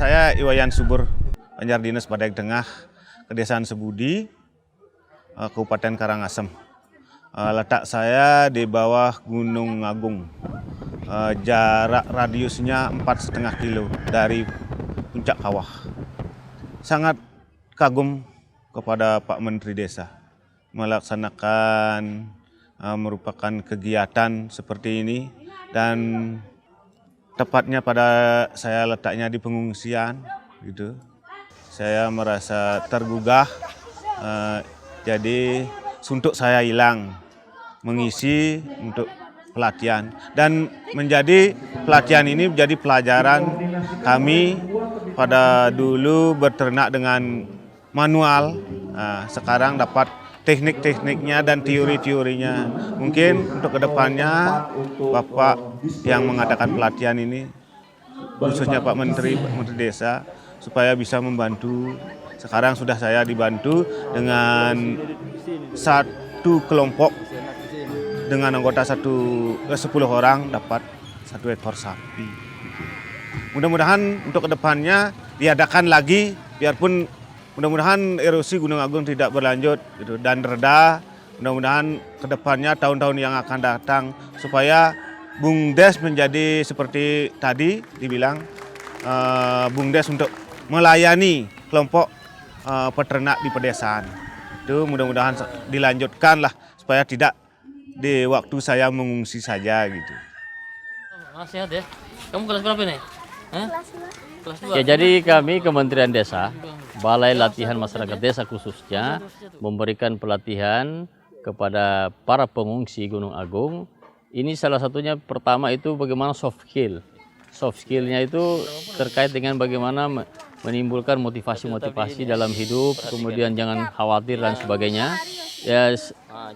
saya Iwayan Subur, Banjar Dinas Padang Tengah, Kedesaan Sebudi, Kabupaten Karangasem. Letak saya di bawah Gunung Agung. Jarak radiusnya 4,5 kilo dari puncak kawah. Sangat kagum kepada Pak Menteri Desa melaksanakan merupakan kegiatan seperti ini, dan tepatnya pada saya letaknya di pengungsian gitu. Saya merasa tergugah, jadi suntuk saya hilang mengisi untuk pelatihan, dan menjadi pelatihan ini menjadi pelajaran kami pada dulu berternak dengan manual. Sekarang dapat teknik-tekniknya dan teori-teorinya. Mungkin untuk kedepannya Bapak yang mengadakan pelatihan ini, khususnya Pak Menteri Desa, supaya bisa membantu. Sekarang sudah saya dibantu dengan satu kelompok dengan anggota 10 orang dapat 1 ekor sapi. Mudah-mudahan untuk kedepannya diadakan lagi, biarpun mudah-mudahan erosi Gunung Agung tidak berlanjut gitu, dan reda. Mudah-mudahan kedepannya tahun-tahun yang akan datang supaya BUMDes menjadi seperti tadi dibilang, BUMDes untuk melayani kelompok peternak di pedesaan. Itu mudah-mudahan dilanjutkan lah supaya tidak di waktu saya mengungsi saja gitu. Sehat ya. Kamu kelas berapa nih? Kelas 2. Ya, jadi kami Kementerian Desa, Balai Latihan Masyarakat Desa khususnya, memberikan pelatihan kepada para pengungsi Gunung Agung. Ini salah satunya pertama itu bagaimana soft skill. Soft skillnya itu terkait dengan bagaimana menimbulkan motivasi-motivasi dalam hidup, kemudian jangan khawatir dan sebagainya. Ya,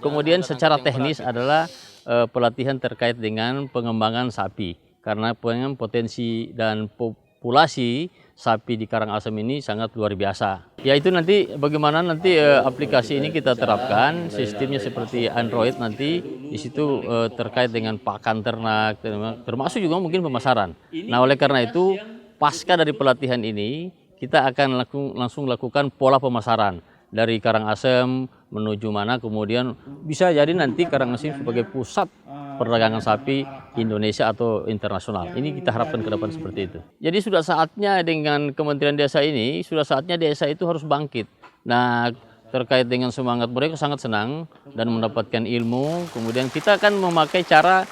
kemudian secara teknis adalah pelatihan terkait dengan pengembangan sapi, karena potensi dan populasi sapi di Karangasem ini sangat luar biasa. Ya, itu nanti bagaimana nanti aplikasi ini kita terapkan, sistemnya seperti Android nanti di situ terkait dengan pakan ternak, termasuk juga mungkin pemasaran. Nah, oleh karena itu pasca dari pelatihan ini kita akan langsung lakukan pola pemasaran dari Karangasem menuju mana, kemudian bisa jadi nanti Karangasem sebagai pusat perdagangan sapi Indonesia atau internasional. Ini kita harapkan ke depan seperti itu. Jadi sudah saatnya dengan Kementerian Desa ini, sudah saatnya desa itu harus bangkit. Nah, terkait dengan semangat mereka sangat senang dan mendapatkan ilmu. Kemudian kita akan memakai cara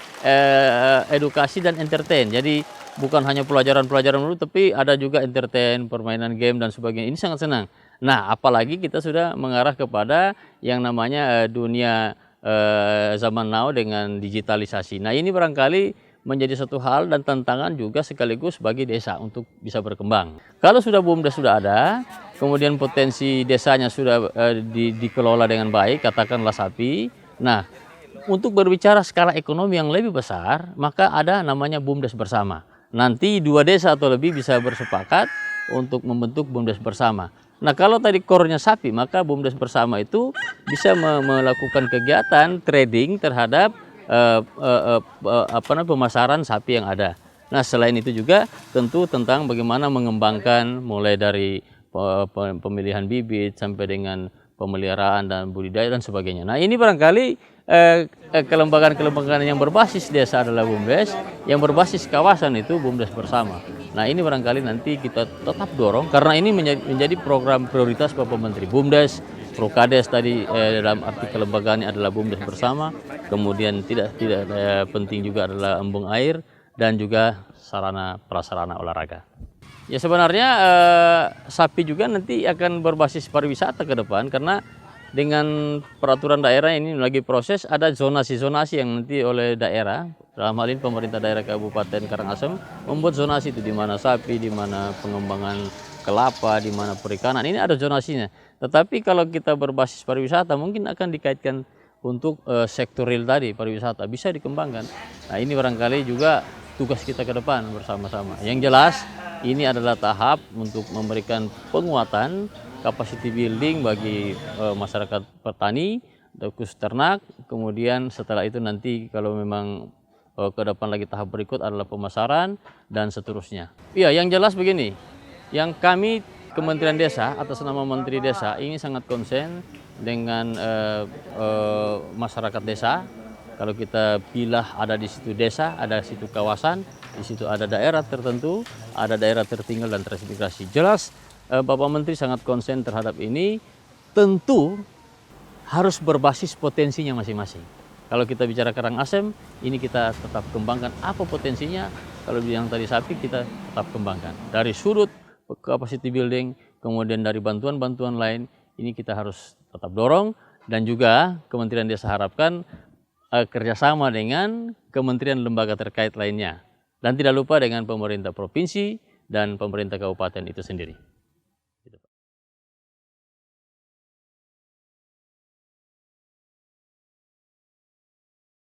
edukasi dan entertain. Jadi bukan hanya pelajaran-pelajaran dulu, tapi ada juga entertain, permainan game dan sebagainya. Ini sangat senang. Nah, apalagi kita sudah mengarah kepada yang namanya dunia zaman now dengan digitalisasi. Nah, ini barangkali menjadi satu hal dan tantangan juga sekaligus bagi desa untuk bisa berkembang. Kalau sudah BUMDes sudah ada, kemudian potensi desanya sudah dikelola dengan baik, katakanlah sapi. Nah, untuk berbicara skala ekonomi yang lebih besar, maka ada namanya BUMDes bersama. Nanti 2 desa atau lebih bisa bersepakat untuk membentuk BUMDes bersama. Nah, kalau tadi core-nya sapi, maka BUMDes bersama itu bisa melakukan kegiatan trading terhadap pemasaran sapi yang ada. Nah, selain itu juga tentu tentang bagaimana mengembangkan mulai dari pemilihan bibit sampai dengan pemeliharaan dan budidaya dan sebagainya. Nah, ini barangkali kelembagaan-kelembagaan yang berbasis desa adalah BUMDes, yang berbasis kawasan itu BUMDes bersama. Nah, ini barangkali nanti kita tetap dorong karena ini menjadi program prioritas Bapak Menteri. BUMDes, Prokades tadi dalam arti kelembagaannya adalah BUMDes bersama. Kemudian tidak penting juga adalah embung air dan juga sarana prasarana olahraga. Ya, sebenarnya sapi juga nanti akan berbasis pariwisata ke depan, karena dengan peraturan daerah ini lagi proses, ada zonasi-zonasi yang nanti oleh daerah, dalam hal ini pemerintah daerah Kabupaten Karangasem membuat zonasi itu di mana sapi, di mana pengembangan kelapa, di mana perikanan, ini ada zonasinya. Tetapi kalau kita berbasis pariwisata mungkin akan dikaitkan untuk sektor real tadi, pariwisata bisa dikembangkan. Nah, ini barangkali juga tugas kita ke depan bersama-sama. Yang jelas ini adalah tahap untuk memberikan penguatan capacity building bagi masyarakat petani, khusus ternak. Kemudian setelah itu nanti kalau memang ke depan lagi tahap berikut adalah pemasaran dan seterusnya. Iya, yang jelas begini, Yang kami Kementerian Desa atas nama Menteri Desa ini sangat konsen dengan masyarakat desa. Kalau kita pilah ada di situ desa, ada di situ kawasan, di situ ada daerah tertentu, ada daerah tertinggal dan transmigrasi. Jelas Bapak Menteri sangat konsen terhadap ini, tentu harus berbasis potensinya masing-masing. Kalau kita bicara Karangasem, ini kita tetap kembangkan apa potensinya. Kalau yang tadi sapi kita tetap kembangkan. Dari sudut capacity building, kemudian dari bantuan-bantuan lain, ini kita harus tetap dorong. Dan juga Kementerian Desa harapkan kerjasama dengan kementerian lembaga terkait lainnya. Dan tidak lupa dengan pemerintah provinsi dan pemerintah kabupaten itu sendiri.